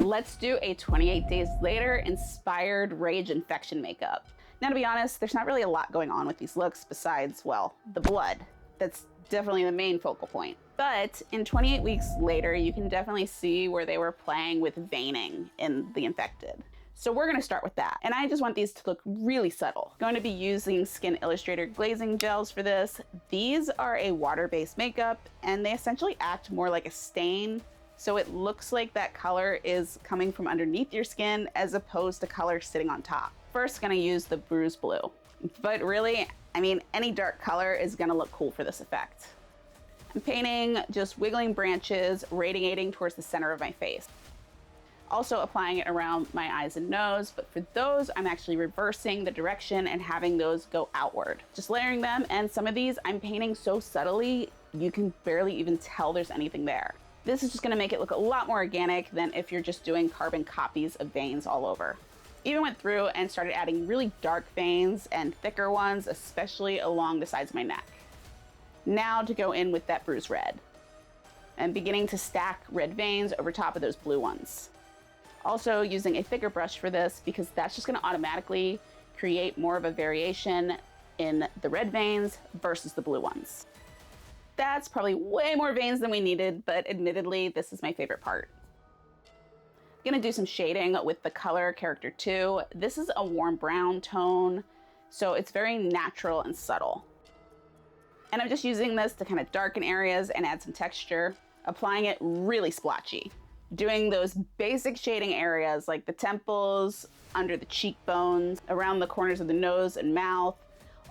Let's do a 28 days later inspired rage infection makeup. Now, to be honest, there's not really a lot going on with these looks besides, well, the blood. That's definitely the main focal point. But in 28 weeks later, you can definitely see where they were playing with veining in the infected. So we're gonna start with that. And I just want these to look really subtle. Going to be using Skin Illustrator glazing gels for this. These are a water-based makeup and they essentially act more like a stain. So it looks like that color is coming from underneath your skin as opposed to color sitting on top. First, gonna use the Bruise Blue. But really, I mean, any dark color is gonna look cool for this effect. I'm painting just wiggling branches, radiating towards the center of my face. Also applying it around my eyes and nose, but for those, I'm actually reversing the direction and having those go outward. Just layering them, and some of these I'm painting so subtly, you can barely even tell there's anything there. This is just gonna make it look a lot more organic than if you're just doing carbon copies of veins all over. Even went through and started adding really dark veins and thicker ones, especially along the sides of my neck. Now to go in with that bruise red. And beginning to stack red veins over top of those blue ones. Also using a thicker brush for this because that's just gonna automatically create more of a variation in the red veins versus the blue ones. That's probably way more veins than we needed, but admittedly, this is my favorite part. I'm gonna do some shading with the color Character 2. This is a warm brown tone, so it's very natural and subtle. And I'm just using this to kind of darken areas and add some texture, applying it really splotchy. Doing those basic shading areas like the temples, under the cheekbones, around the corners of the nose and mouth,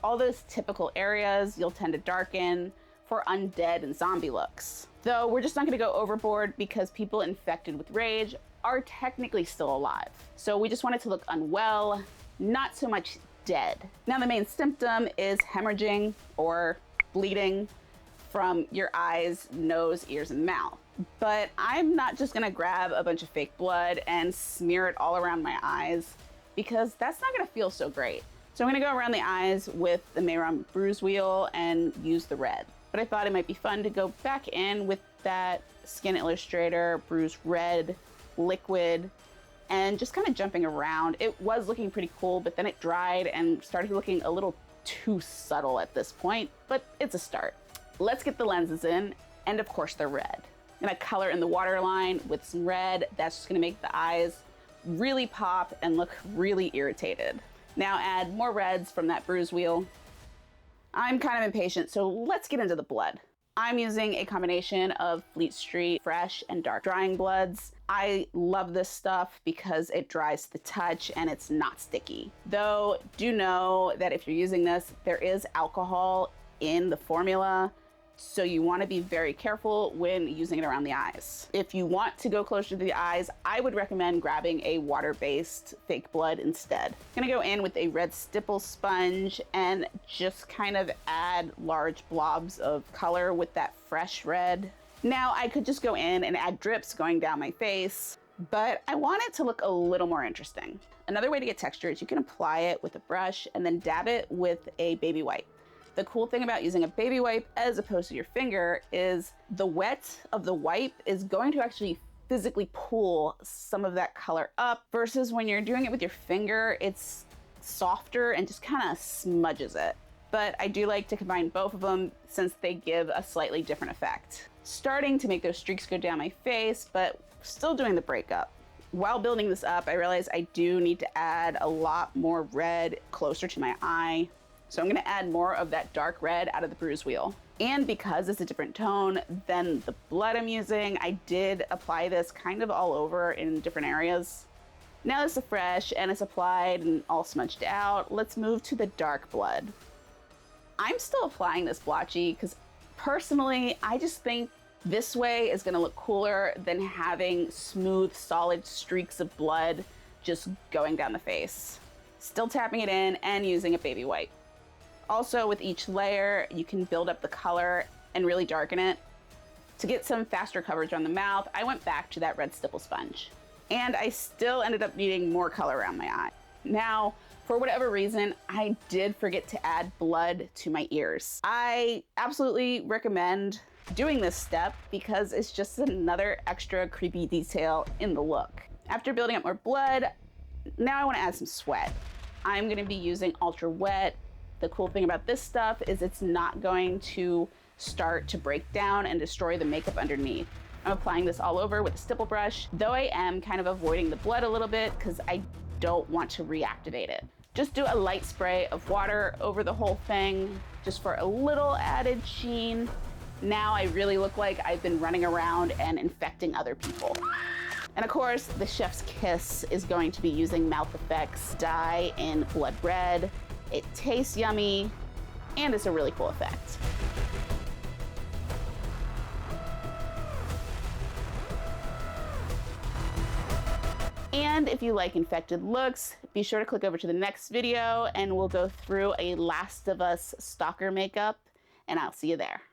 all those typical areas you'll tend to darken for undead and zombie looks. Though we're just not gonna go overboard because people infected with rage are technically still alive. So we just want it to look unwell, not so much dead. Now the main symptom is hemorrhaging or bleeding from your eyes, nose, ears, and mouth. But I'm not just gonna grab a bunch of fake blood and smear it all around my eyes because that's not gonna feel so great. So I'm gonna go around the eyes with the Mayron Bruise Wheel and use the red. But I thought it might be fun to go back in with that Skin Illustrator Bruise Red liquid and just kind of jumping around. It was looking pretty cool, but then it dried and started looking a little too subtle at this point, but it's a start. Let's get the lenses in, and of course they're red. I'm gonna color in the waterline with some red. That's just gonna make the eyes really pop and look really irritated. Now add more reds from that bruise wheel. I'm kind of impatient, so let's get into the blood. I'm using a combination of Fleet Street Fresh and Dark Drying Bloods. I love this stuff because it dries to the touch and it's not sticky. Though, do know that if you're using this, there is alcohol in the formula, so you want to be very careful when using it around the eyes. If you want to go closer to the eyes, I would recommend grabbing a water-based fake blood instead. I'm gonna go in with a red stipple sponge and just kind of add large blobs of color with that fresh red. Now I could just go in and add drips going down my face, but I want it to look a little more interesting. Another way to get texture is you can apply it with a brush and then dab it with a baby wipe. The cool thing about using a baby wipe as opposed to your finger is the wet of the wipe is going to actually physically pull some of that color up versus when you're doing it with your finger, it's softer and just kind of smudges it. But I do like to combine both of them since they give a slightly different effect. Starting to make those streaks go down my face, but still doing the breakup. While building this up, I realized I do need to add a lot more red closer to my eye. So I'm gonna add more of that dark red out of the bruise wheel. And because it's a different tone than the blood I'm using, I did apply this kind of all over in different areas. Now this is fresh and it's applied and all smudged out. Let's move to the dark blood. I'm still applying this blotchy because personally, I just think this way is gonna look cooler than having smooth, solid streaks of blood just going down the face. Still tapping it in and using a baby wipe. Also, with each layer, you can build up the color and really darken it. To get some faster coverage on the mouth, I went back to that red stipple sponge. And I still ended up needing more color around my eye. Now, for whatever reason, I did forget to add blood to my ears. I absolutely recommend doing this step because it's just another extra creepy detail in the look. After building up more blood, now I want to add some sweat. I'm going to be using Ultra Wet. The cool thing about this stuff is it's not going to start to break down and destroy the makeup underneath. I'm applying this all over with a stipple brush, though I am kind of avoiding the blood a little bit because I don't want to reactivate it. Just do a light spray of water over the whole thing, just for a little added sheen. Now I really look like I've been running around and infecting other people. And of course, the chef's kiss is going to be using Mouth Effects dye in Blood Red. It tastes yummy, and it's a really cool effect. And if you like infected looks, be sure to click over to the next video and we'll go through a Last of Us stalker makeup, and I'll see you there.